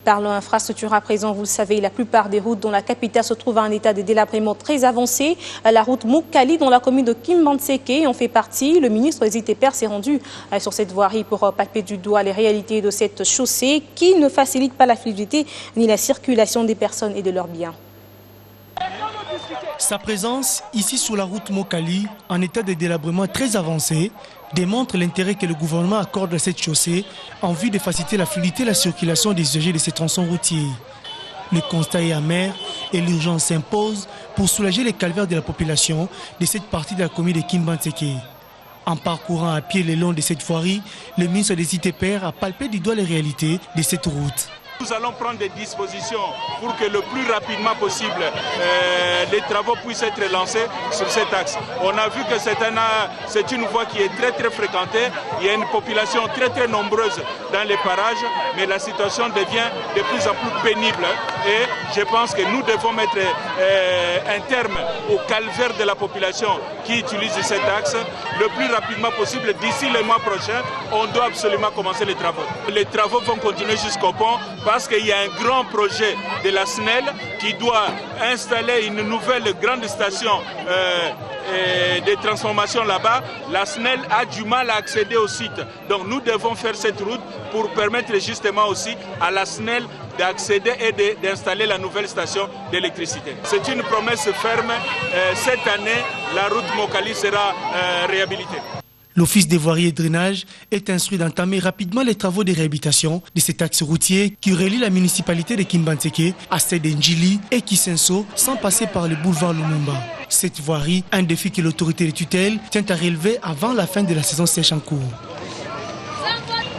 parlons infrastructure à présent, vous le savez, la plupart des routes dont la capitale se trouve à un état de délabrement très avancé. La route Mokali, dont la commune de Kimbantseke en fait partie. Le ministre des ITPR s'est rendu sur cette voirie pour palper du doigt les réalités de cette chaussée qui ne facilite pas la fluidité ni la circulation des personnes et de leurs biens. Sa présence ici sur la route Mokali, en état de délabrement très avancé, démontre l'intérêt que le gouvernement accorde à cette chaussée en vue de faciliter la fluidité et la circulation des usagers de ces tronçons routiers. Le constat est amer et l'urgence s'impose pour soulager les calvaires de la population de cette partie de la commune de Kimbantseke. En parcourant à pied le long de cette voirie, le ministre des ITPR a palpé du doigt les réalités de cette route. Nous allons prendre des dispositions pour que le plus rapidement possible les travaux puissent être lancés sur cet axe. On a vu que c'est une voie qui est très fréquentée. Il y a une population très nombreuse dans les parages, mais la situation devient de plus en plus pénible. Et je pense que nous devons mettre un terme au calvaire de la population qui utilise cet axe le plus rapidement possible. D'ici le mois prochain, on doit absolument commencer les travaux. Les travaux vont continuer jusqu'au pont, parce qu'il y a un grand projet de la SNEL qui doit installer une nouvelle grande station de transformation là-bas. La SNEL a du mal à accéder au site. Donc nous devons faire cette route pour permettre justement aussi à la SNEL d'accéder et d'installer la nouvelle station d'électricité. C'est une promesse ferme. Cette année, la route Mokali sera réhabilitée. L'Office des voiries et drainage est instruit d'entamer rapidement les travaux de réhabilitation de cet axe routier qui relie la municipalité de Kimbantseke à celle d'Ndjili et Kisenso sans passer par le boulevard Lumumba. Cette voirie, un défi que l'autorité de tutelle tient à relever avant la fin de la saison sèche en cours.